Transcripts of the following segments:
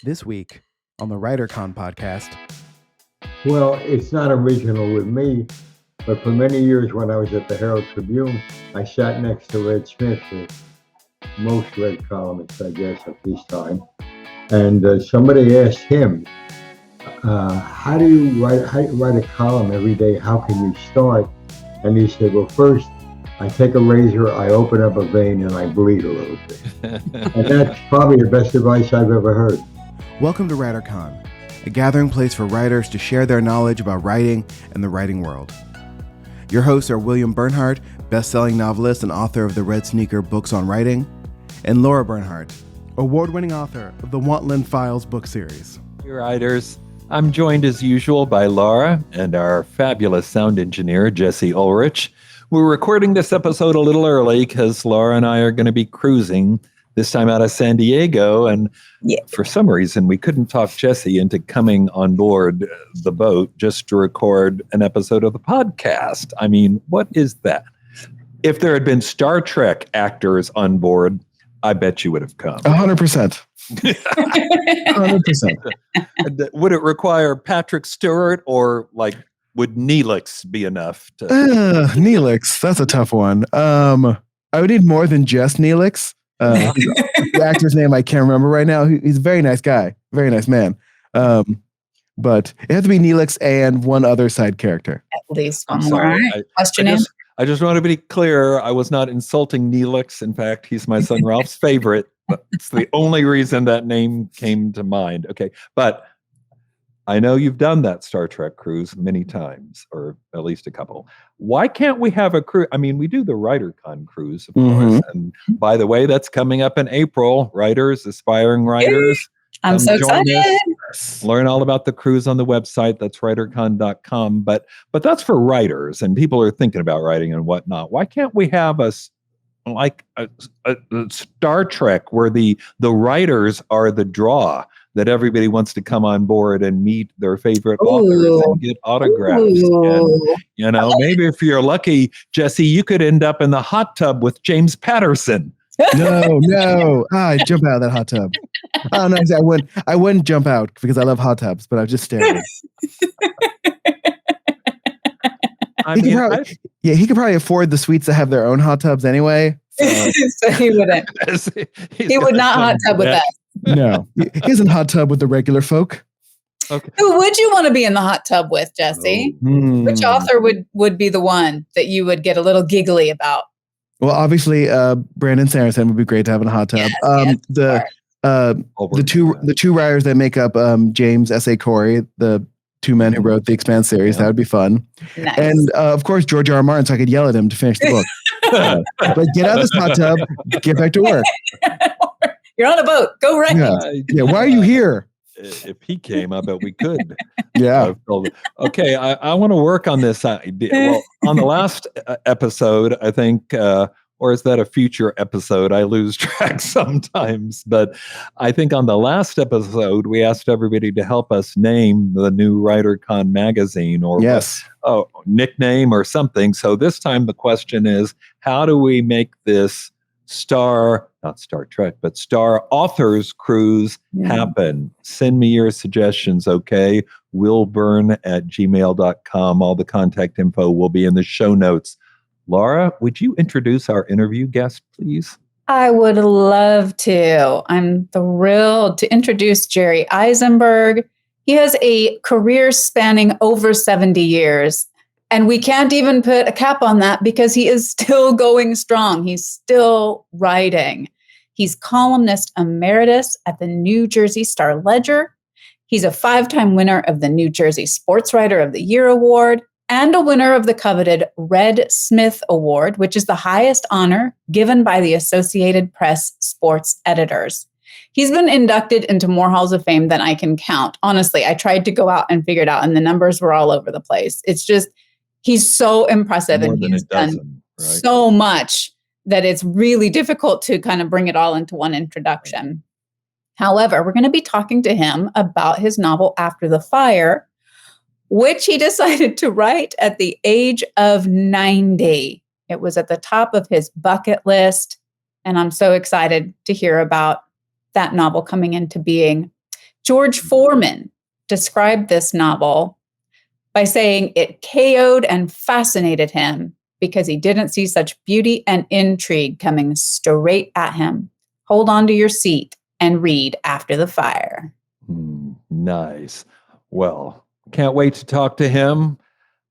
This week on the WriterCon podcast. Well, it's not original with me, but for many years when I was at the Herald Tribune, I sat next to Red Smith, the most read columnist, I guess, at this time. And somebody asked him, how do you write a column every day? How can you start? And he said, well, first, I take a razor, I open up a vein, and I bleed a little bit. And that's probably the best advice I've ever heard. Welcome to WriterCon, a gathering place for writers to share their knowledge about writing and the writing world. Your hosts are William Bernhardt, best-selling novelist and author of the Red Sneaker books on writing, and Lara Bernhardt, award-winning author of the Wantland Files book series. Hey writers, I'm joined as usual by Lara and our fabulous sound engineer, Jesse Ulrich. We're recording this episode a little early because Lara and I are going to be cruising, this time out of San Diego, and for some reason we couldn't talk Jesse into coming on board the boat just to record an episode of the podcast. I mean, what is that? If there had been Star Trek actors on board, I bet you would have come. 100%. 100%. Would it require Patrick Stewart, or would Neelix be enough to? Neelix, that's a tough one. I would need more than just Neelix. The actor's name I can't remember right now. He's a very nice guy, very nice man. But it has to be Neelix and one other side character. At least one more. Question in. I just want to be clear. I was not insulting Neelix. In fact, he's my son Ralph's favorite. But it's the only reason that name came to mind. Okay, but I know you've done that Star Trek cruise many times, or at least a couple. Why can't we have a cruise? I mean, we do the WriterCon cruise, of course. And by the way, that's coming up in April. Writers, aspiring writers. I'm so excited. Learn all about the cruise on the website. That's writercon.com. But that's for writers, and people are thinking about writing and whatnot. Why can't we have a Star Trek where the writers are the draw, that everybody wants to come on board and meet their favorite authors and get autographs? And, maybe if you're lucky, Jesse, you could end up in the hot tub with James Patterson. No. I'd jump out of that hot tub. Oh, no, I wouldn't jump out because I love hot tubs, but I was just staring. He could probably afford the suites that have their own hot tubs anyway. So he wouldn't. He would not hot tub with us. No, he isn't hot tub with the regular folk. Okay. Who would you want to be in the hot tub with, Jesse? Which author would be the one that you would get a little giggly about? Well, obviously, Brandon Sanderson would be great to have in a hot tub. The two writers that make up James S.A. Corey, the two men who wrote the Expanse series, that would be fun. Nice. And of course, George R. R. Martin, so I could yell at him to finish the book. But get out of this hot tub, get back to work. You're on a boat. Go right. Yeah. Why are you here? If he came, I bet we could. Yeah. Okay. I want to work on this idea. Well, on the last episode, I think, or is that a future episode? I lose track sometimes. But I think on the last episode, we asked everybody to help us name the new WriterCon magazine, or nickname or something. So this time the question is, how do we make this not Star Trek, but Star Authors Cruise happen? Send me your suggestions, okay? willbern@gmail.com. All the contact info will be in the show notes. Lara, would you introduce our interview guest, please? I would love to. I'm thrilled to introduce Jerry Izenberg. He has a career spanning over 70 years. And we can't even put a cap on that because he is still going strong. He's still writing. He's columnist emeritus at the New Jersey Star Ledger. He's a 5-time winner of the New Jersey Sportswriter of the Year Award and a winner of the coveted Red Smith Award, which is the highest honor given by the Associated Press sports editors. He's been inducted into more halls of fame than I can count. Honestly, I tried to go out and figure it out, and the numbers were all over the place. It's just, he's so impressive, and he's done so much that it's really difficult to kind of bring it all into one introduction. However, we're going to be talking to him about his novel After the Fire, which he decided to write at the age of 90. It was at the top of his bucket list, and I'm so excited to hear about that novel coming into being. George Foreman described this novel by saying it KO'd and fascinated him because he didn't see such beauty and intrigue coming straight at him. Hold on to your seat and read after the fire. Nice. Well, can't wait to talk to him.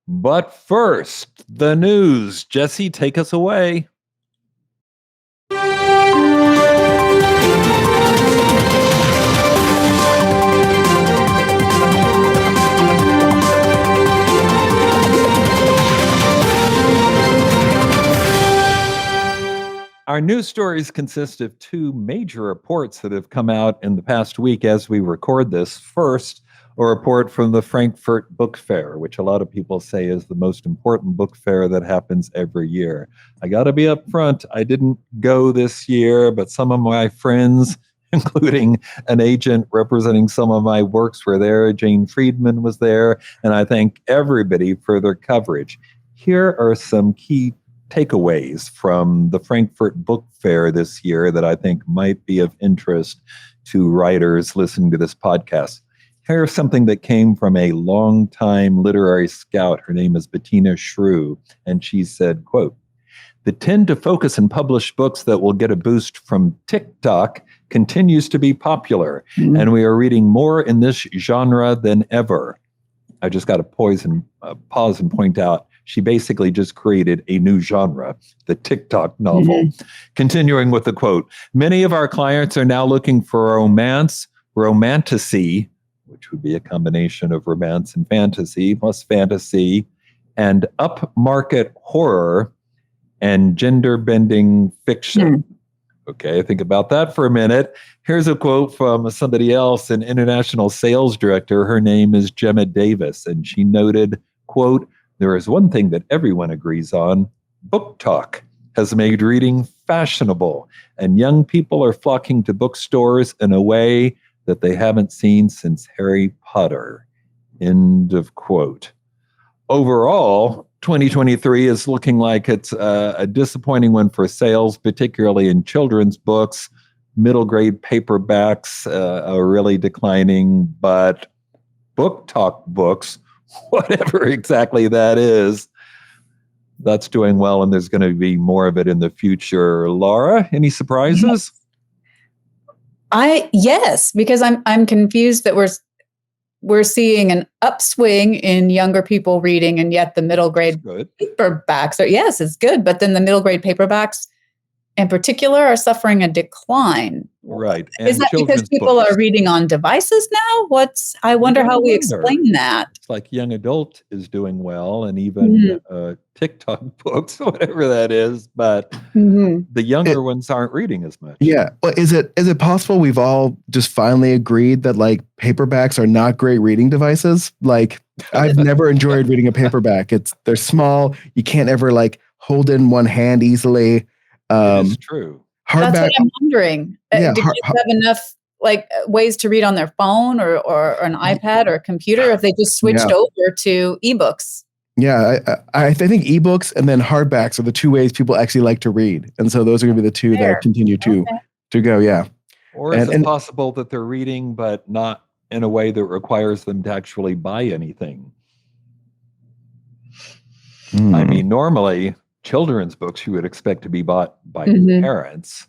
But first, the news. Jesse, take us away. Our news stories consist of two major reports that have come out in the past week as we record this. First, a report from the Frankfurt Book Fair, which a lot of people say is the most important book fair that happens every year. I got to be upfront. I didn't go this year, but some of my friends, including an agent representing some of my works, were there. Jane Friedman was there, and I thank everybody for their coverage. Here are some key takeaways from the Frankfurt Book Fair this year that I think might be of interest to writers listening to this podcast. Here's something that came from a longtime literary scout. Her name is Bettina Shrew, and she said, quote, "The tend to focus and publish books that will get a boost from TikTok continues to be popular, and we are reading more in this genre than ever." I just got to pause and point out, she basically just created a new genre, the TikTok novel. Continuing with the quote, "Many of our clients are now looking for romance, romantasy," which would be a combination of romance and fantasy, plus fantasy, and upmarket horror and gender-bending fiction. Okay, think about that for a minute. Here's a quote from somebody else, an international sales director. Her name is Gemma Davis, and she noted, quote, "There is one thing that everyone agrees on. BookTok has made reading fashionable, and young people are flocking to bookstores in a way that they haven't seen since Harry Potter." End of quote. Overall, 2023 is looking like it's a disappointing one for sales, particularly in children's books. Middle grade paperbacks are really declining, but BookTok books, whatever exactly that is, that's doing well, and there's going to be more of it in the future. Lara, any surprises? Yes, because I'm confused that we're seeing an upswing in younger people reading, and yet the middle grade paperbacks are, yes, it's good, but then the middle grade paperbacks in particular are suffering a decline. Right. And is that because people are reading on devices now? I wonder how we explain that. It's like young adult is doing well, and even TikTok books, whatever that is, but the younger ones aren't reading as much. Yeah. Well, is it possible we've all just finally agreed that like paperbacks are not great reading devices? Like I've never enjoyed reading a paperback. They're small. You can't ever like hold in one hand easily. It's true. Hardback, that's what I'm wondering. Do kids have enough like ways to read on their phone or an iPad or a computer if they just switched over to ebooks? Yeah, I think ebooks and then hardbacks are the two ways people actually like to read, and so those are going to be the two that continue to go. Yeah. Or is it possible that they're reading, but not in a way that requires them to actually buy anything? I mean, normally children's books you would expect to be bought by parents.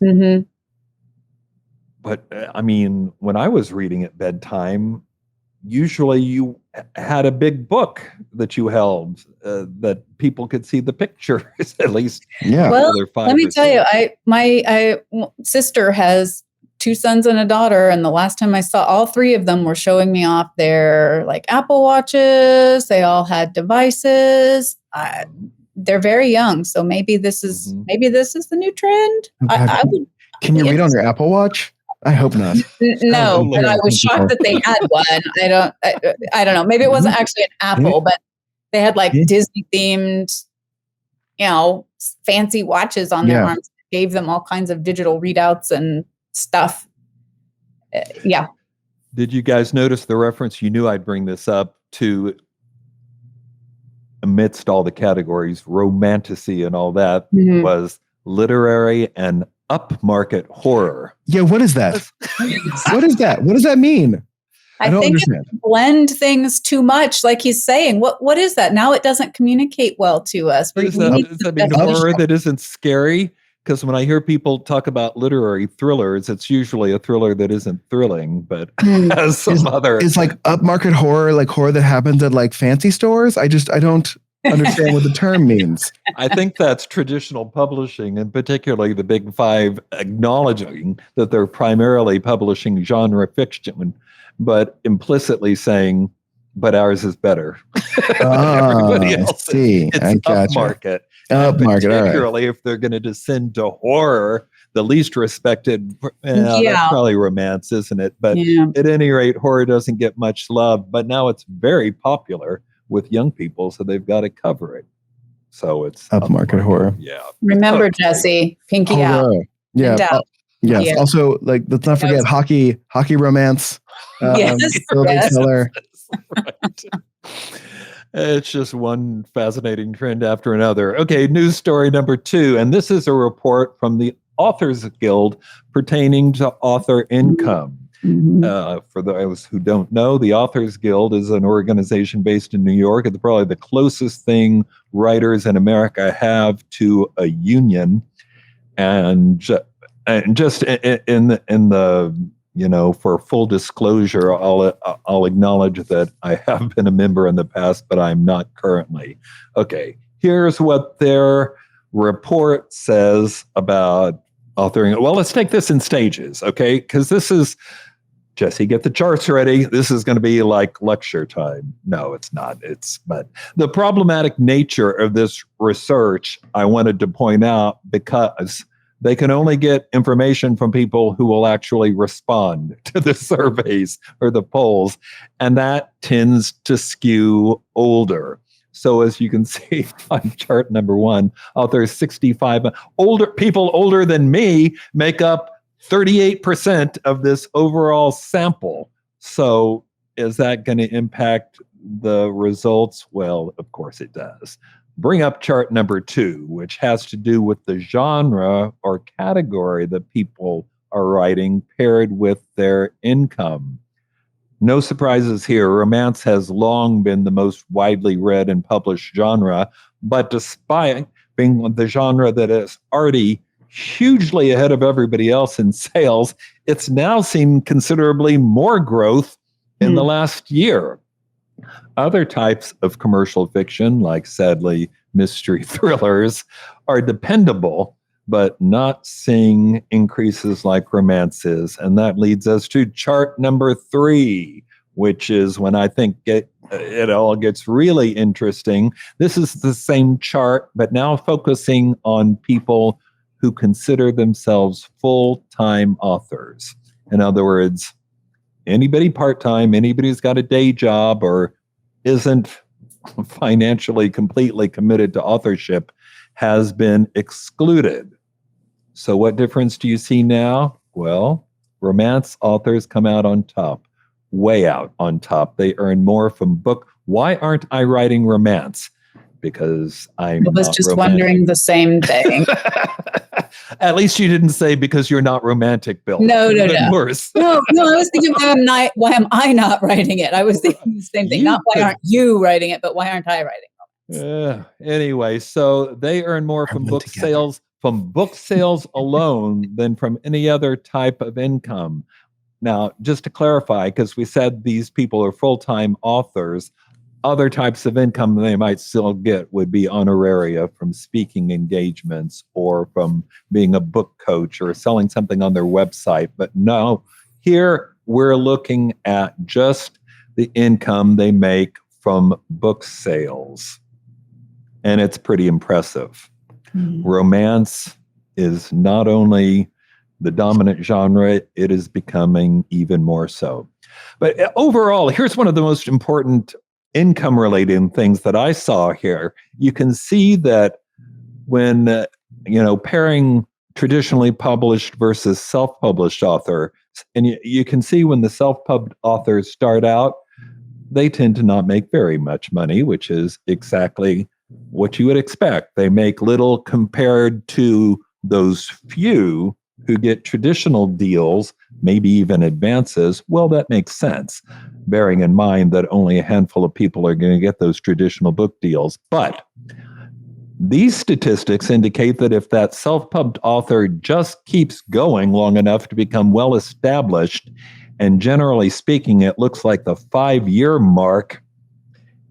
But I mean, when I was reading at bedtime, usually you had a big book that you held that people could see the pictures at least. Yeah. Well, let me tell you, my sister has 2 sons and a daughter, and the last time I saw, all 3 of them were showing me off their like Apple Watches. They all had devices. They're very young, so maybe this is the new trend. I would. Can you read on your Apple Watch? I hope not. No, but I was shocked that they had one. I don't know. Maybe it wasn't actually an Apple, but they had like Disney themed, fancy watches on their arms. Gave them all kinds of digital readouts and stuff. Did you guys notice the reference? You knew I'd bring this up to, amidst all the categories, romantasy and all that, was literary and upmarket horror. Yeah, what is that? What is that? What does that mean? I don't think understand. if we blend things too much, like he's saying. What is that? Now it doesn't communicate well to us. Is that mean horror that isn't scary? Because when I hear people talk about literary thrillers, it's usually a thriller that isn't thrilling, but has some other. It's like upmarket horror, like horror that happens at like fancy stores. I don't understand what the term means. I think that's traditional publishing, and particularly the Big Five, acknowledging that they're primarily publishing genre fiction, but implicitly saying, but ours is better. Everybody else. See, It's I gotcha. upmarket. Upmarket, all right. Particularly if they're going to descend to horror, the least respected, Yeah. that's probably romance, isn't it? But at any rate, horror doesn't get much love, but now it's very popular with young people, so they've got to cover it. So it's upmarket horror. Yeah. Remember, Jesse, pinky out. Yeah. Out. Yes. Yeah. Also, like, let's not forget hockey romance. Yes. Still a big seller. Right. It's just one fascinating trend after another. Okay, news story number 2, and this is a report from the Authors Guild pertaining to author income. For those who don't know, the Authors Guild is an organization based in New York. It's probably the closest thing writers in America have to a union. And just in the for full disclosure, I'll acknowledge that I have been a member in the past, but I'm not currently. Okay, here's what their report says about authoring. Well, let's take this in stages, okay? Because this is, Jesse, get the charts ready. This is going to be like lecture time. No, it's not. But the problematic nature of this research, I wanted to point out because they can only get information from people who will actually respond to the surveys or the polls, and that tends to skew older. So as you can see on chart number 1, authors 65, people older than me make up 38% of this overall sample. So is that going to impact the results? Well, of course it does. Bring up chart number 2, which has to do with the genre or category that people are writing paired with their income. No surprises here. Romance has long been the most widely read and published genre, but despite being the genre that is already hugely ahead of everybody else in sales, it's now seen considerably more growth in the last year. Other types of commercial fiction, like sadly mystery thrillers, are dependable, but not seeing increases like romances. And that leads us to chart number 3, which is when I think it all gets really interesting. This is the same chart, but now focusing on people who consider themselves full-time authors. In other words, anybody part-time, anybody who's got a day job or isn't financially completely committed to authorship has been excluded. So what difference do you see now? Well, romance authors come out on top, way out on top. They earn more from book. Why aren't I writing romance? Because I was just wondering the same thing. At least you didn't say because you're not romantic, Bill. No. Worse. No, I was thinking, why am I not writing it? I was thinking the same thing. Not why aren't you writing it, but why aren't I writing it? Anyway, so they earn more from book sales alone than from any other type of income. Now, just to clarify, because we said these people are full-time authors, other types of income they might still get would be honoraria from speaking engagements or from being a book coach or selling something on their website. But no, here we're looking at just the income they make from book sales. And it's pretty impressive. Romance is not only the dominant genre, it is becoming even more so. But overall, here's one of the most important income-related things that I saw here. You can see that when, pairing traditionally published versus self-published author, and you can see when the self-pub authors start out, they tend to not make very much money, which is exactly what you would expect. They make little compared to those few who get traditional deals, maybe even advances, well, that makes sense, bearing in mind that only a handful of people are going to get those traditional book deals. But these statistics indicate that if that self-pubbed author just keeps going long enough to become well established, and generally speaking, it looks like the 5-year mark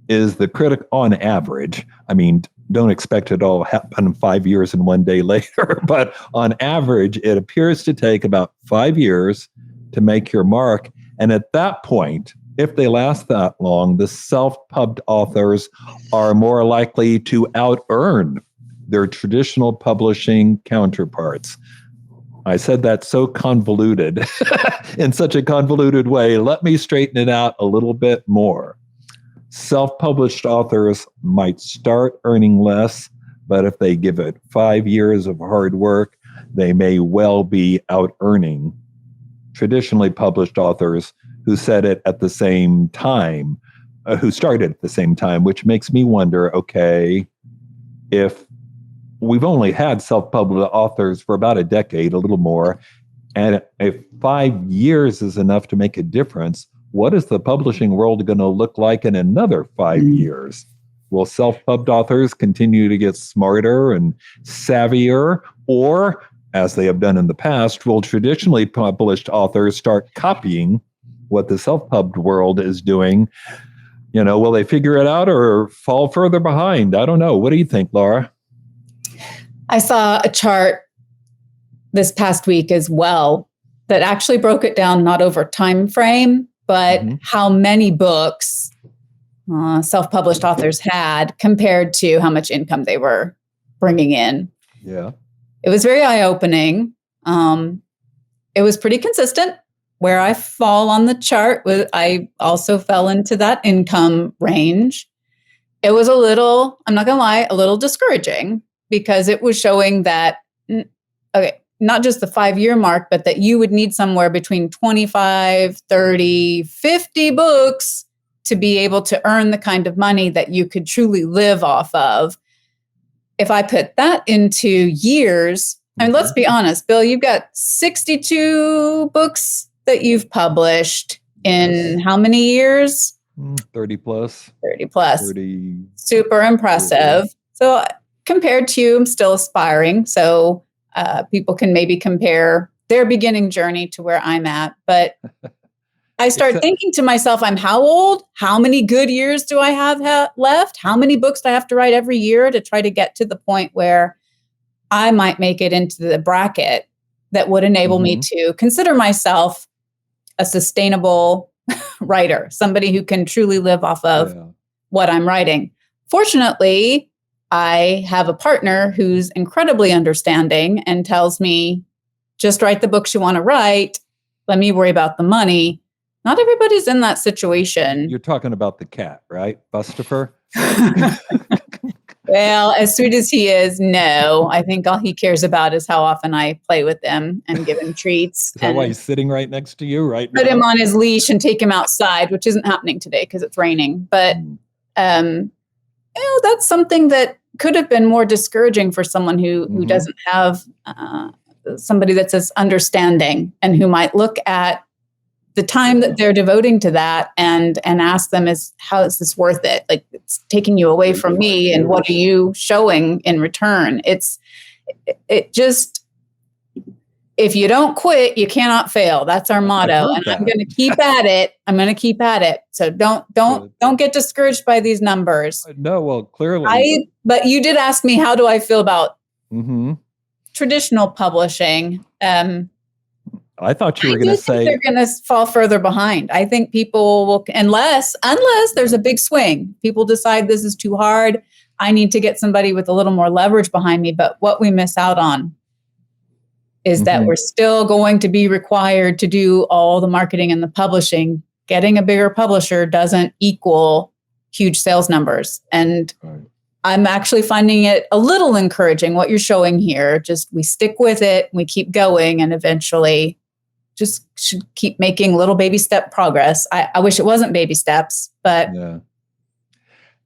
is the critic on average. I mean, don't expect it all happen 5 years and one day later, but on average, it appears to take about 5 years to make your mark. And at that point, if they last that long, the self-pubbed authors are more likely to out-earn their traditional publishing counterparts. I said that so convoluted, in such a convoluted way. Let me straighten it out a little bit more. Self-published authors might start earning less, but if they give it 5 years of hard work, they may well be out-earning traditionally published authors who said it at the same time, who started at the same time, which makes me wonder, okay, if we've only had self-published authors for about a decade, a little more, and if 5 years is enough to make a difference, what is the publishing world going to look like in another 5 years? Will self-pubbed authors continue to get smarter and savvier? Or, as they have done in the past, will traditionally published authors start copying what the self-pubbed world is doing? You know, will they figure it out or fall further behind? I don't know. What do you think, Lara? I saw a chart this past week as well that actually broke it down not over time frame, but how many books self-published authors had compared to how much income they were bringing in. Yeah. It was very eye-opening. It was pretty consistent. Where I fall on the chart, I also fell into that income range. It was a little, I'm not going to lie, a little discouraging because it was showing that, okay, not just the 5-year mark, but that you would need somewhere between 25, 30, 50 books to be able to earn the kind of money that you could truly live off of. If I put that into years, and let's be honest, Bill, you've got 62 books that you've published in how many years? 30 plus. 30 plus. 30. Super impressive. 30. So compared to you, I'm still aspiring. So people can maybe compare their beginning journey to where I'm at. But I start thinking to myself, I'm how old? How many good years do I have left? How many books do I have to write every year to try to get to the point where I might make it into the bracket that would enable me to consider myself a sustainable writer, somebody who can truly live off of what I'm writing. Fortunately, I have a partner who's incredibly understanding and tells me, just write the books you want to write. Let me worry about the money. Not everybody's in that situation. You're talking about the cat, right? Bustifer? Well, as sweet as he is, no. I think all he cares about is how often I play with him and give him treats. Is that why he's sitting right next to you right now? Put him on his leash and take him outside, which isn't happening today because it's raining. But that's something that could have been more discouraging for someone who doesn't have somebody that's as understanding and who might look at the time that they're devoting to that and ask them how is this worth it? Like, it's taking you away from me, and what are you showing in return? It just, if you don't quit, you cannot fail. That's our motto. And I'm going to keep at it. So don't get discouraged by these numbers. No, well, clearly. But you did ask me, how do I feel about traditional publishing? I thought you were going to say they're going to fall further behind. I think people will, unless there's a big swing, people decide this is too hard. I need to get somebody with a little more leverage behind me. But what we miss out on is that we're still going to be required to do all the marketing and the publishing. Getting a bigger publisher doesn't equal huge sales numbers. And I'm actually finding it a little encouraging what you're showing here. Just we stick with it, we keep going, and eventually just should keep making little baby step progress. I wish it wasn't baby steps, but. Yeah.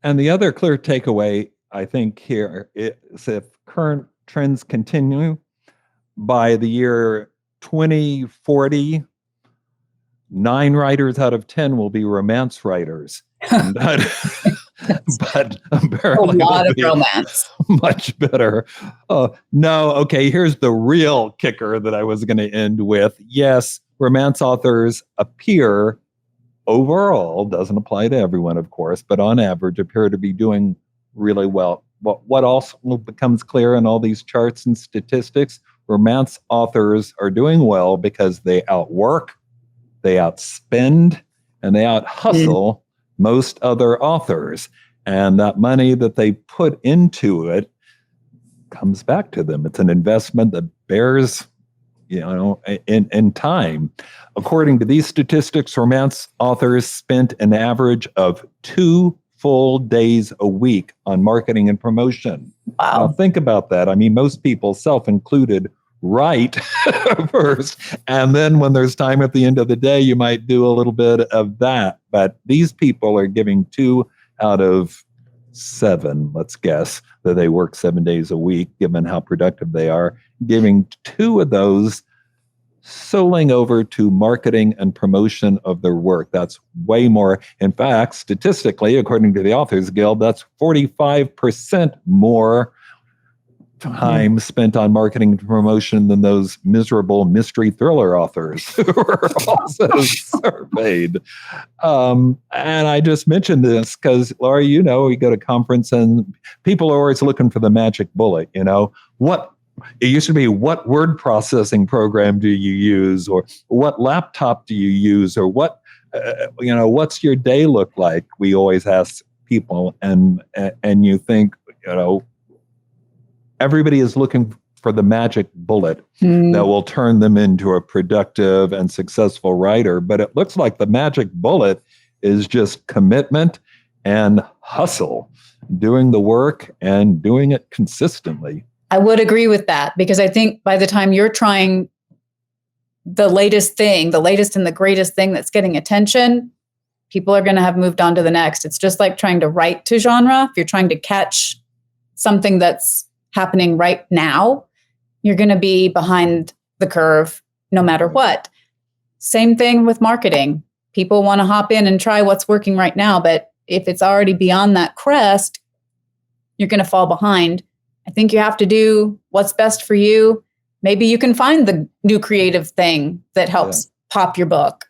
And the other clear takeaway, I think, here is if current trends continue, by the year 2040, 9 writers out of 10 will be romance writers. But apparently a lot of be romance. much better. No, okay, here's the real kicker that I was going to end with. Yes, romance authors appear overall, doesn't apply to everyone, of course, but on average appear to be doing really well. But what also becomes clear in all these charts and statistics, romance authors are doing well because they outwork, they outspend, and they out-hustle most other authors. And that money that they put into it comes back to them. It's an investment that bears, in time. According to these statistics, romance authors spent an average of 2 full days a week on marketing and promotion. Wow. Now think about that. I mean, most people, self-included, write first, and then when there's time at the end of the day, you might do a little bit of that. But these people are giving 2 out of 7, let's guess, that they work 7 days a week, given how productive they are, giving 2 of those solely over to marketing and promotion of their work. That's way more. In fact, statistically, according to the Authors Guild, that's 45% more time spent on marketing and promotion than those miserable mystery thriller authors who were also surveyed. And I just mentioned this because, Laura, we go to conference and people are always looking for the magic bullet. It used to be, what word processing program do you use, or what laptop do you use, or what's your day look like? We always ask people, and you think, everybody is looking for the magic bullet that will turn them into a productive and successful writer. But it looks like the magic bullet is just commitment and hustle, doing the work and doing it consistently. I would agree with that, because I think by the time you're trying the latest and the greatest thing that's getting attention, people are going to have moved on to the next. It's just like trying to write to genre. If you're trying to catch something that's happening right now, you're going to be behind the curve no matter what. Same thing with marketing. People want to hop in and try what's working right now, but if it's already beyond that crest, you're going to fall behind. I think you have to do what's best for you. Maybe you can find the new creative thing that helps pop your book.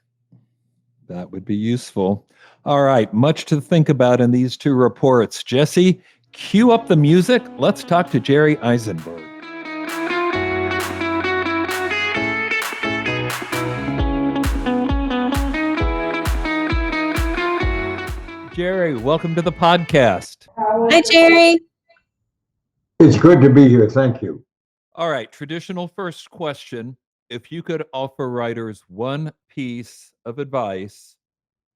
That would be useful. All right, much to think about in these 2 reports. Jesse, cue up the music. Let's talk to Jerry Izenberg. Jerry, welcome to the podcast. Hi, Jerry. It's good to be here. Thank you. All right, traditional first question. If you could offer writers one piece of advice,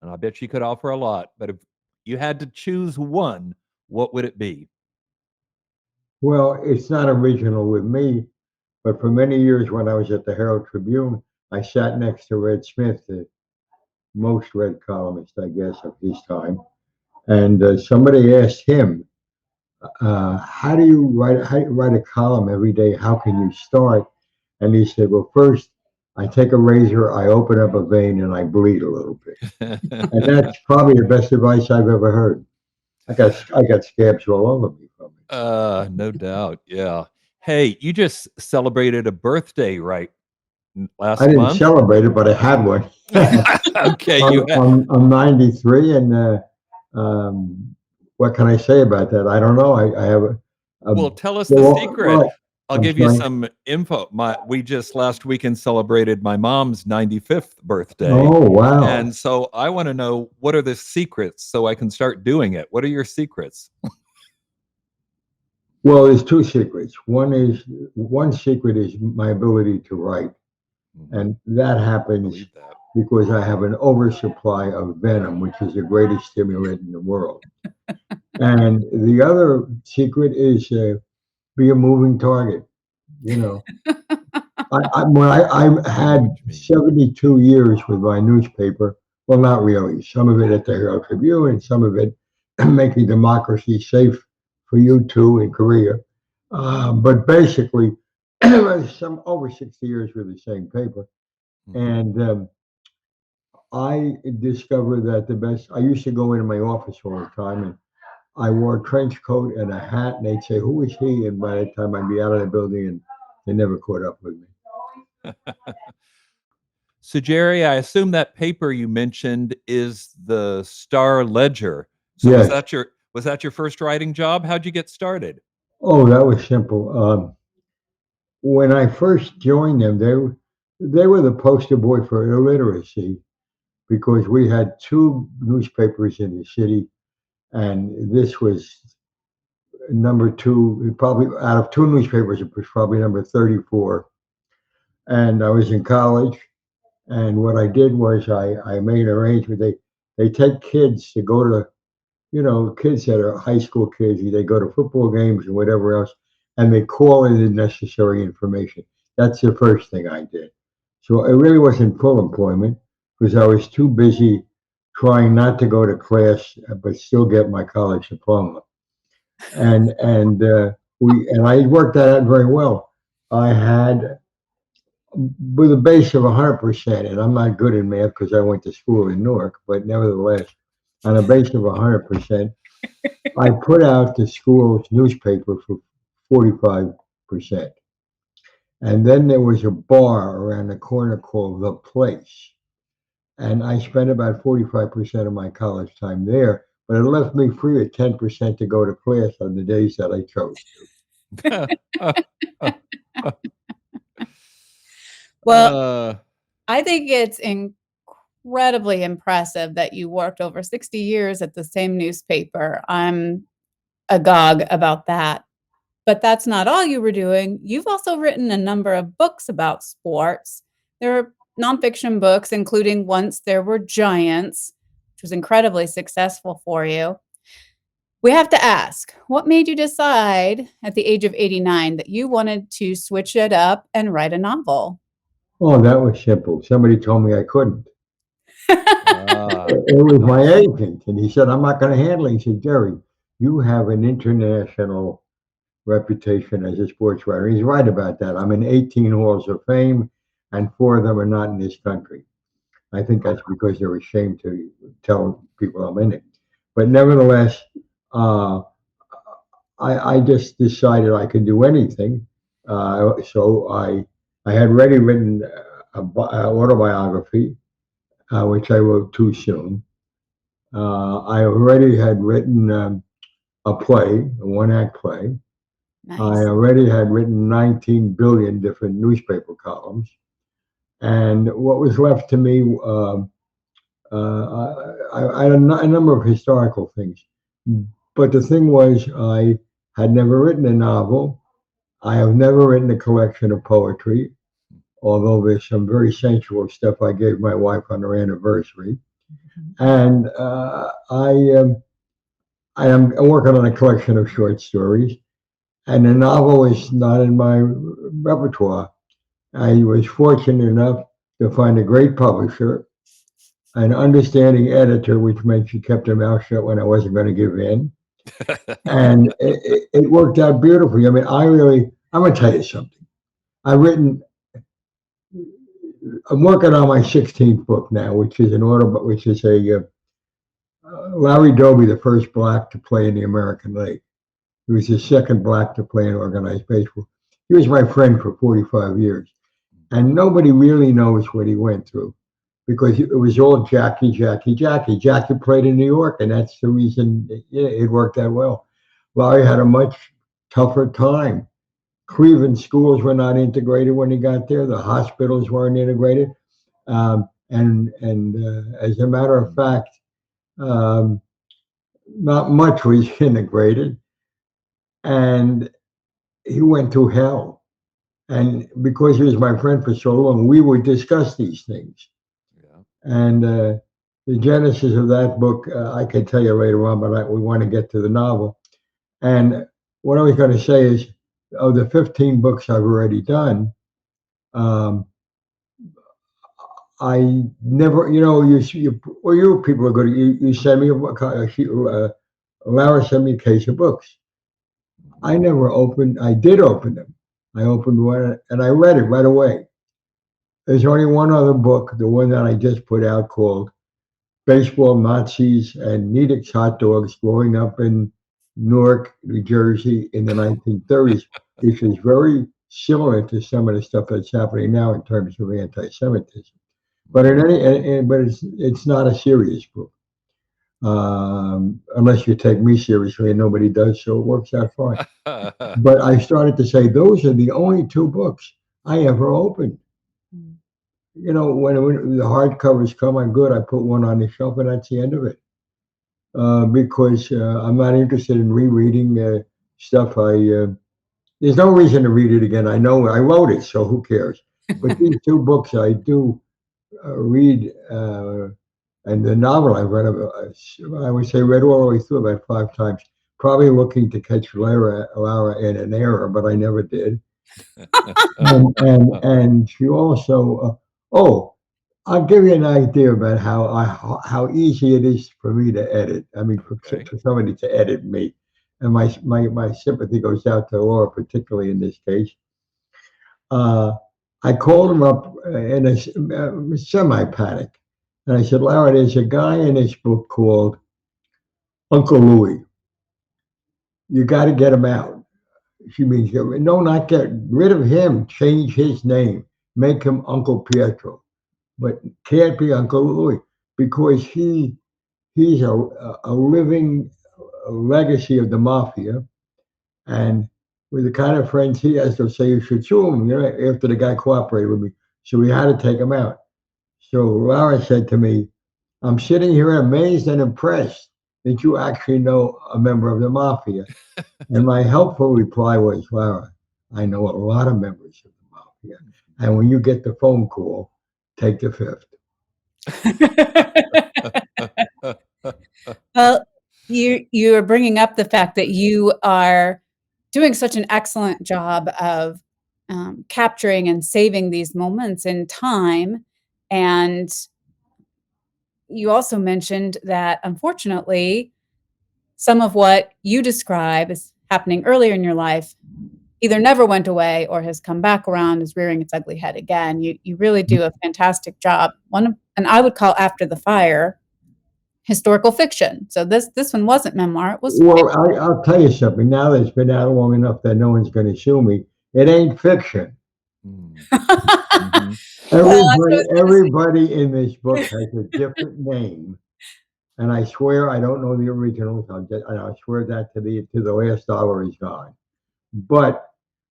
and I bet you could offer a lot, but if you had to choose one, what would it be? Well, it's not original with me, but for many years when I was at the Herald Tribune, I sat next to Red Smith, the most read columnist, I guess, of his time. And somebody asked him, how do you write a column every day? How can you start? And he said, well, first, I take a razor, I open up a vein, and I bleed a little bit. And that's probably the best advice I've ever heard. I got scabs all over me from it. No doubt. Yeah. Hey, you just celebrated a birthday, right? Last I didn't month? celebrate it, but I had one. Okay. I'm 93, and what can I say about that? I don't know. I have well, tell us the secret. I'll give you some info. We just last weekend celebrated my mom's 95th birthday. Oh, wow. And so I want to know, what are the secrets so I can start doing it? What are your secrets? Well, there's 2 secrets. One secret is my ability to write. And that happens because I have an oversupply of venom, which is the greatest stimulant in the world. And the other secret is be a moving target. I had 72 years with my newspaper. Well, not really. Some of it at the Herald Tribune, and some of it making democracy safe for you too in Korea. But basically, some over 60 years with the same paper. And I discovered that the best, I used to go into my office all the time, and I wore a trench coat and a hat, and they'd say, "Who is he?" And by the time I'd be out of the building, and they never caught up with me. So, Jerry, I assume that paper you mentioned is the Star Ledger. So Yes. was that your first writing job? How'd you get started? Oh, that was simple. When I first joined them, they were the poster boy for illiteracy, because we had two newspapers in the city, and this was number two, probably out of two newspapers, it was probably number 34. And I was in college, and what I did was I made an arrangement. They take kids to go to, kids that are high school kids, they go to football games and whatever else, and they call in the necessary information. That's the first thing I did. So it really wasn't full employment, because I was too busy trying not to go to class, but still get my college diploma. And I worked that out very well. I had, with a base of 100%, and I'm not good in math because I went to school in Newark, but nevertheless, on a base of 100%, I put out the school's newspaper for 45%. And then there was a bar around the corner called The Place. And I spent about 45% of my college time there, but it left me free at 10% to go to class on the days that I chose to. Well, I think it's incredibly impressive that you worked over 60 years at the same newspaper. I'm agog about that. But that's not all you were doing. You've also written a number of books about sports. There are nonfiction books, including Once There Were Giants, which was incredibly successful for you. We have to ask, what made you decide at the age of 89 that you wanted to switch it up and write a novel? Oh, that was simple. Somebody told me I couldn't. It was my agent, and he said, "I'm not going to handle it." He said, "Jerry, you have an international reputation as a sports writer." He's right about that. I'm in 18 halls of fame, and 4 of them are not in this country. I think that's because they're ashamed to tell people I'm in it. But nevertheless, I just decided I could do anything. So I had already written an autobiography, which I wrote too soon. I already had written a play, a one-act play. Nice. I already had written 19 billion different newspaper columns. And what was left to me, I had a number of historical things. But the thing was, I had never written a novel. I have never written a collection of poetry, although there's some very sensual stuff I gave my wife on her anniversary. And I'm working on a collection of short stories, and a novel is not in my repertoire. I was fortunate enough to find a great publisher, an understanding editor, which meant she kept her mouth shut when I wasn't going to give in. And it worked out beautifully. I mean, I'm going to tell you something. I'm working on my 16th book now, which is Larry Doby, the first black to play in the American League. He was the second black to play in organized baseball. He was my friend for 45 years. And nobody really knows what he went through, because it was all Jackie. Jackie played in New York, and that's the reason it worked out well. Larry had a much tougher time. Cleveland schools were not integrated when he got there. The hospitals weren't integrated. And as a matter of fact, not much was integrated. And he went through hell. And because he was my friend for so long, we would discuss these things. Yeah. And the genesis of that book, I could tell you later on, but we want to get to the novel. And what I was going to say is, of the 15 books I've already done, I never, you people are good. You send me Lara sent me a case of books. I did open them. I opened one and I read it right away. There's only one other book, the one that I just put out called Baseball, Nazis, and Nedick's Hot Dogs Growing Up in Newark, New Jersey in the 1930s, which is very similar to some of the stuff that's happening now in terms of anti-Semitism. But but it's not a serious book, unless you take me seriously, and nobody does, so it works out fine. But I started to say those are the only two books I ever opened. You know, when the hardcovers come, I'm good. I put one on the shelf, and that's the end of it. Because I'm not interested in rereading stuff. There's no reason to read it again. I know I wrote it, so who cares? But these two books I do read, and the novel I've read, I would say read all the way through about 5 times. Probably looking to catch Lara in an error, but I never did. and she also. Oh, I'll give you an idea about how easy it is for me to edit. I mean, for somebody to edit me, and my sympathy goes out to Laura, particularly in this case. I called him up in a semi-panic, and I said, "Laura, there's a guy in this book called Uncle Louie. You got to get him out." She means, no, not get rid of him. Change his name. Make him Uncle Pietro. But can't be Uncle Louis because he's a living legacy of the mafia, and with the kind of friends he has, they'll say you should sue him. You know, after the guy cooperated with me, so we had to take him out. So Lara said to me, "I'm sitting here amazed and impressed that you actually know a member of the mafia." And my helpful reply was, "Lara, I know a lot of members of the mafia, and when you get the phone call, take the fifth." Well, you are bringing up the fact that you are doing such an excellent job of capturing and saving these moments in time. And you also mentioned that, unfortunately, some of what you describe as happening earlier in your life either never went away or has come back around, is rearing its ugly head again. You really do a fantastic job. And I would call After the Fire historical fiction. So this one wasn't memoir. It was. Well, I'll tell you something. Now that it's been out long enough that no one's going to sue me, it ain't fiction. Mm-hmm. Everybody in this book has a different name, and I swear I don't know the originals. I swear that to the last dollar is gone. But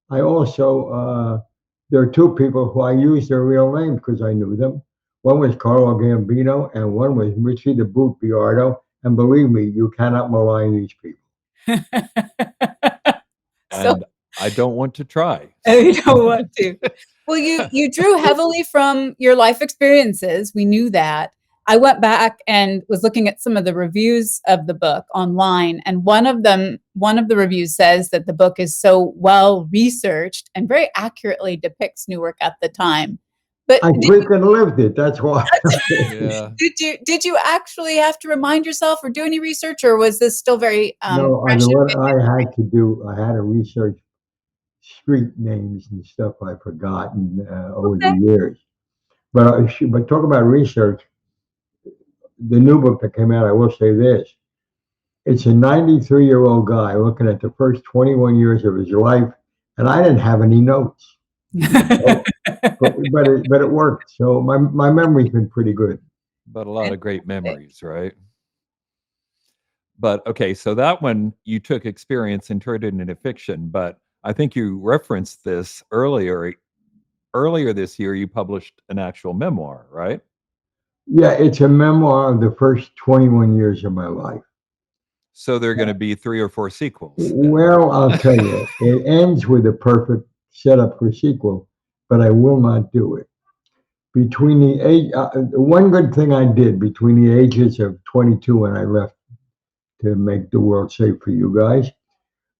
I also there are 2 people who I used their real names because I knew them. One was Carlo Gambino, and one was Richie the Boot Biardo. And believe me, you cannot malign these people. And I don't want to try. You don't want to. Well, you drew heavily from your life experiences. We knew that. I went back and was looking at some of the reviews of the book online, and one of the reviews says that the book is so well researched and very accurately depicts Newark at the time. But I freaking lived it. That's why. Yeah. Did you actually have to remind yourself or do any research, or was this still very no? fresh? What I had to do, I had to research street names and stuff I've forgotten over the years. But talk about research. The new book that came out, I will say this. It's a 93-year-old guy looking at the first 21 years of his life, and I didn't have any notes. but it worked. So my memory's been pretty good. But a lot of great memories, right? But okay, so that one you took experience and turned it into fiction. But I think you referenced this earlier. Earlier this year, you published an actual memoir, right? Yeah, it's a memoir of the first 21 years of my life. So there are going to be 3 or 4 sequels. Well, I'll tell you, it ends with a perfect setup for a sequel, but I will not do it. Between the age, one good thing I did between the ages of 22 when I left to make the world safe for you guys,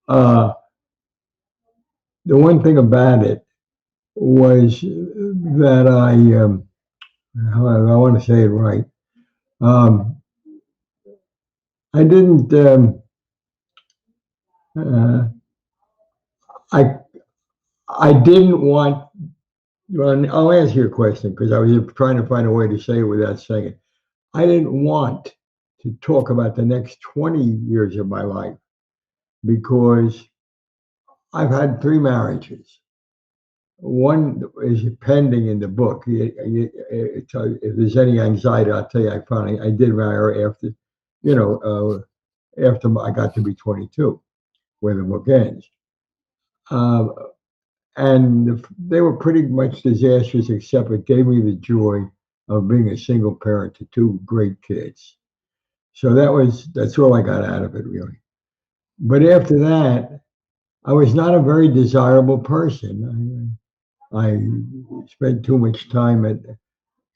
the one thing about it was that I want to say it right. I didn't. I didn't want, well, I'll answer your question because I was trying to find a way to say it without saying it. I didn't want to talk about the next 20 years of my life because I've had 3 marriages. One is pending in the book. If there's any anxiety, I'll tell you, I did marry her after, after I got to be 22, where the book ends. And they were pretty much disastrous, except it gave me the joy of being a single parent to 2 great kids. So that's all I got out of it, really. But after that, I was not a very desirable person. I spent too much time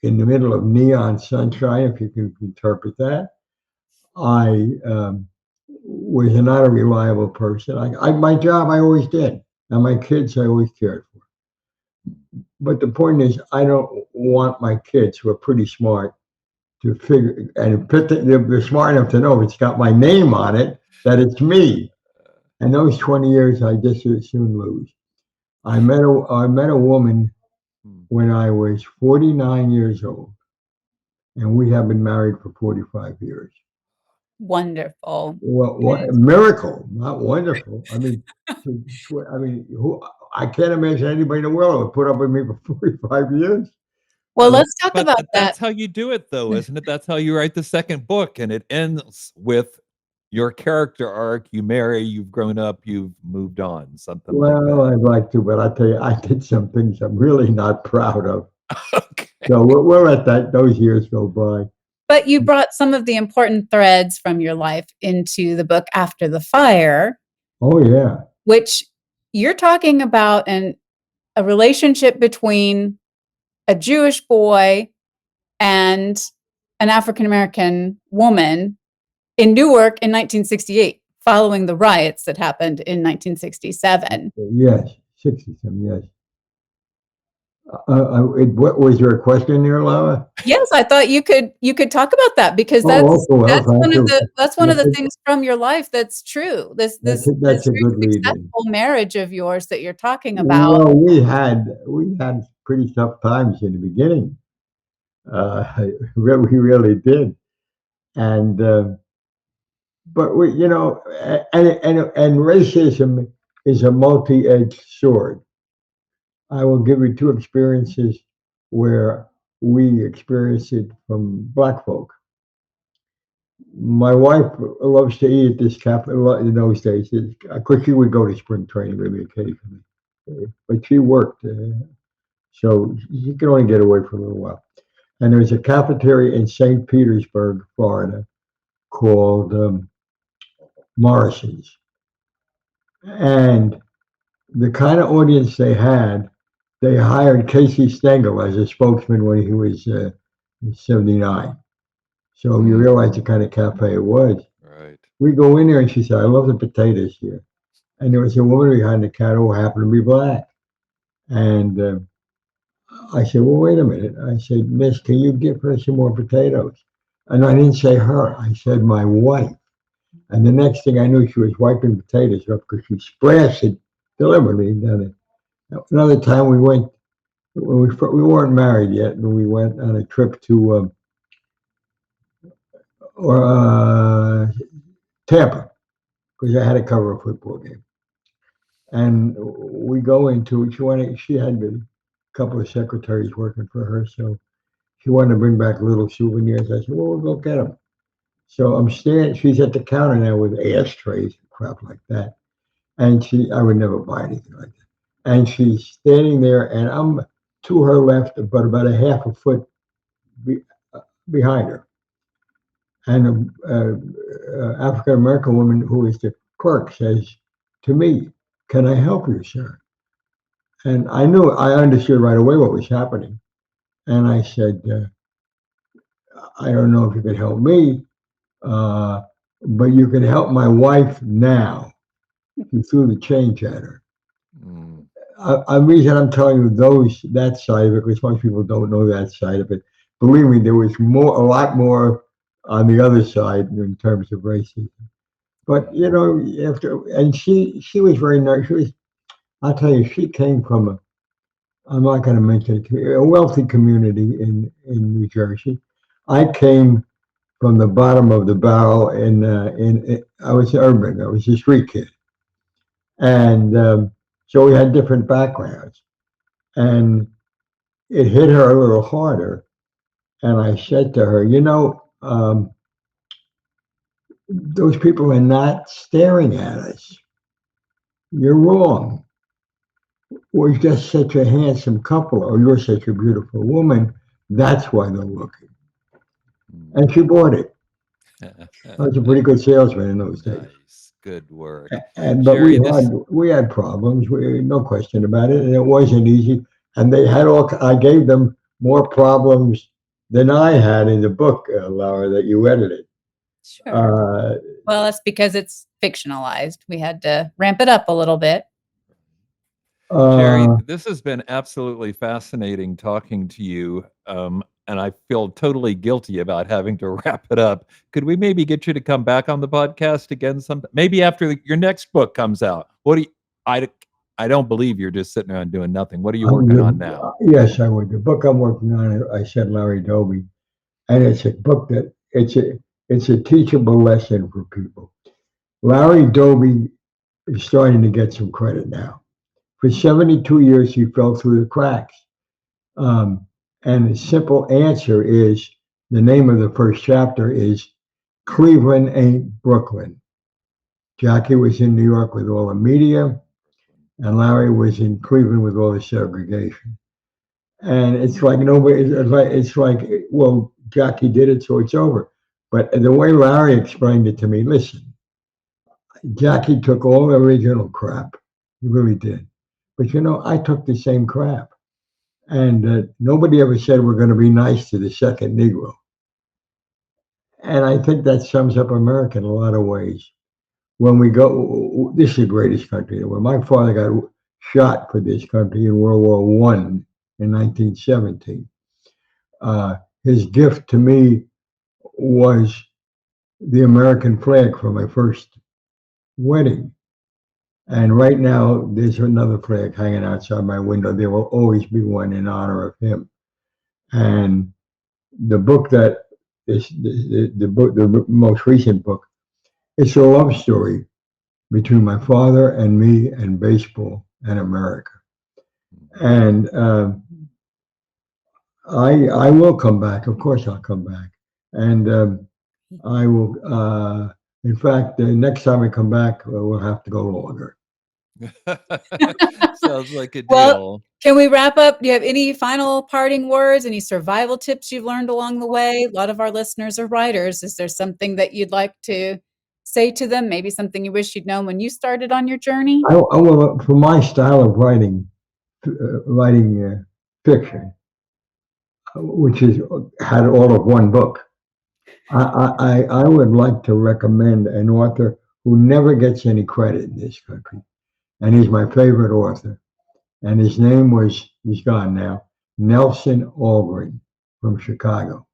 in the middle of neon sunshine, if you can interpret that. I was not a reliable person. My job I always did, and my kids I always cared for. But the point is, I don't want my kids, who are pretty smart, to figure, and they're smart enough to know if it's got my name on it, that it's me. And those 20 years, I just as soon lose. I met a woman when I was 49 years old, and we have been married for 45 years. Wonderful. Well, what a miracle, not wonderful. I mean, I can't imagine anybody in the world would put up with me for 45 years. Well, let's talk But about that. that's how you do it, though, isn't it? That's how you write the second book, and it ends with your character arc. You marry, you've grown up, you've moved on, something like that. Well, I'd like to, but I tell you, I did some things I'm really not proud of. Okay. So we're at that. Those years go by. But you brought some of the important threads from your life into the book After the Fire. Oh, yeah. Which you're talking about a relationship between a Jewish boy and an African-American woman in Newark in 1968, following the riots that happened in 1967. Yes, 67, yes. What was your question there, Lara? Yes, I thought you could talk about that because that's one of the things from your life that's true. This a good successful marriage of yours that you're talking about. Well, we had pretty tough times in the beginning. We really did, and but we, and racism is a multi-edged sword. I will give you 2 experiences where we experienced it from Black folk. My wife loves to eat at this cafe in those days. Of course, she would go to spring training with me occasionally, but she worked, so she could only get away for a little while. And there's a cafeteria in St. Petersburg, Florida, called Morrison's. And the kind of audience they had, they hired Casey Stengel as a spokesman when he was 79. So you realize the kind of cafe it was. Right. We go in there and she said, "I love the potatoes here." And there was a woman behind the counter who happened to be Black. And I said, "Well, wait a minute." I said, "Miss, can you give her some more potatoes?" And I didn't say her, I said my wife. And the next thing I knew, she was wiping potatoes up because she splashed it deliberately down it. Another time we weren't married yet, and we went on a trip to Tampa because I had to cover a football game. And we go into, she had a couple of secretaries working for her, so she wanted to bring back little souvenirs. I said, "Well, we'll go get them." So I'm standing, she's at the counter now with ashtrays and crap like that. And I would never buy anything like that. And she's standing there, and I'm to her left, but about a half a foot behind her. And an African-American woman who is the clerk says to me, "Can I help you, sir?" And I understood right away what was happening. And I said, "I don't know if you could help me, but you can help my wife now." He threw the change at her. The reason I'm telling you that side of it, because most people don't know that side of it. Believe me, there was a lot more on the other side in terms of racism. But and she was very nice. I'll tell you, she came from I'm not going to mention it, a wealthy community in New Jersey. I came from the bottom of the barrel I was urban. I was a street kid. And so we had different backgrounds. And it hit her a little harder. And I said to her, those people are not staring at us. You're wrong. We're just such a handsome couple, or you're such a beautiful woman. That's why they're looking. And she bought it. I was a pretty good salesman in those days. Nice. Good work. But Jerry, we had problems. No question about it, and it wasn't easy. And I gave them more problems than I had in the book, Lara, that you edited. Sure. Well, that's because it's fictionalized. We had to ramp it up a little bit. Jerry, this has been absolutely fascinating talking to you. And I feel totally guilty about having to wrap it up. Could we maybe get you to come back on the podcast again maybe after your next book comes out? I don't believe you're just sitting around doing nothing. What are you working on now? Yes, I would. The book I'm working on, I said Larry Doby, and it's a book that it's a teachable lesson for people. Larry Doby is starting to get some credit now. For 72 years, he fell through the cracks. And the simple answer is, the name of the first chapter is Cleveland Ain't Brooklyn. Jackie was in New York with all the media, and Larry was in Cleveland with all the segregation. And it's like well, Jackie did it, so it's over. But the way Larry explained it to me, listen, Jackie took all the original crap. He really did. But I took the same crap. And nobody ever said we're going to be nice to the second Negro. And I think that sums up America in a lot of ways. When we go, this is the greatest country. When my father got shot for this country in World War I in 1917, his gift to me was the American flag for my first wedding. And right now, there's another flag hanging outside my window. There will always be one in honor of him. And the book that is the most recent book, it's a love story between my father and me and baseball and America. And I will come back. Of course, I'll come back. And I will. In fact, the next time I come back, we'll have to go longer. Sounds like a deal. Well, can we wrap up? Do you have any final parting words, any survival tips you've learned along the way? A lot of our listeners are writers. Is there something that you'd like to say to them? Maybe something you wish you'd known when you started on your journey? For my style of writing fiction, which had all of one book, I would like to recommend an author who never gets any credit in this country. And he's my favorite author. And his name he's gone now, Nelson Algren from Chicago.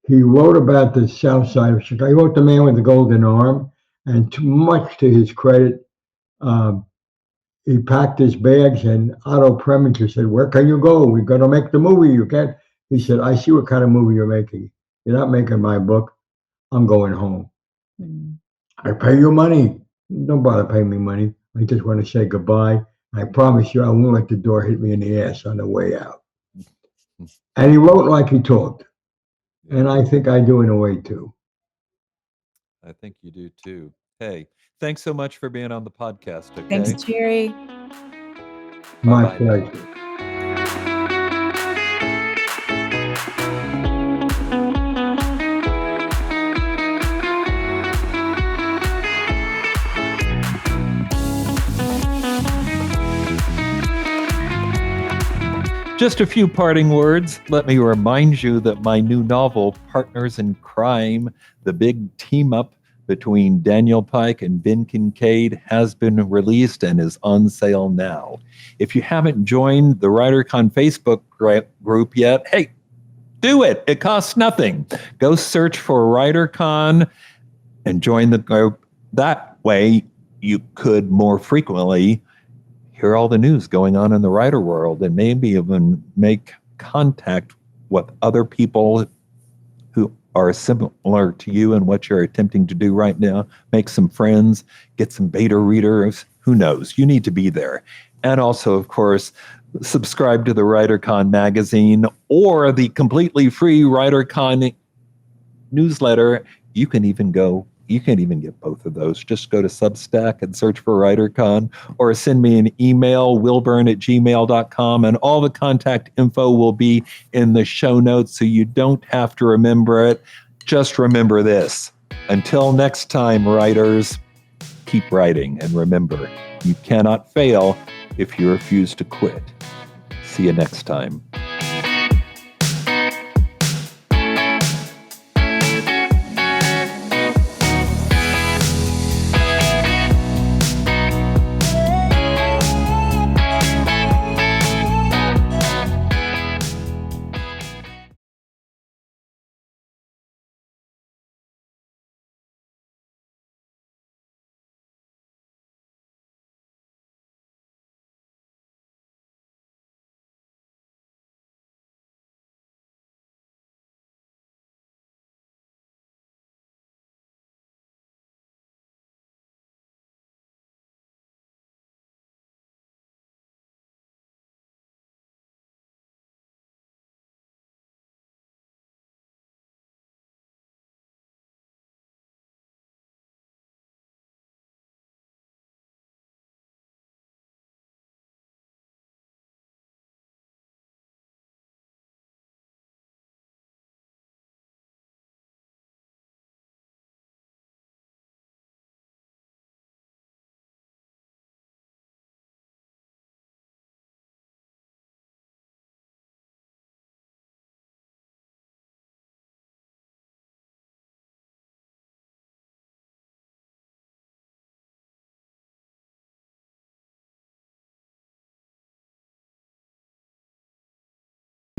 He wrote about the South Side of Chicago. He wrote The Man with the Golden Arm. And much to his credit, he packed his bags and Otto Preminger said, "Where can you go? We're going to make the movie. You can't." He said, "I see what kind of movie you're making. You're not making my book. I'm going home. I pay you money. Don't bother paying me money. I just want to say goodbye. I promise you I won't let the door hit me in the ass on the way out." And he wrote like he talked. And I think I do in a way too. I think you do too. Hey, thanks so much for being on the podcast. Okay? Thanks, Jerry. My pleasure. Just a few parting words. Let me remind you that my new novel, Partners in Crime, the big team up between Daniel Pike and Ben Kincaid, has been released and is on sale now. If you haven't joined the WriterCon Facebook group yet, hey, do it. It costs nothing. Go search for WriterCon and join the group. That way you could more frequently hear all the news going on in the writer world, and maybe even make contact with other people who are similar to you and what you're attempting to do right now. Make some friends, get some beta readers. Who knows? You need to be there. And also, of course, subscribe to the WriterCon magazine or the completely free WriterCon newsletter. You can even get both of those. Just go to Substack and search for WriterCon, or send me an email, willbern@gmail.com, and all the contact info will be in the show notes, so you don't have to remember it. Just remember this. Until next time, writers, keep writing, and remember, you cannot fail if you refuse to quit. See you next time.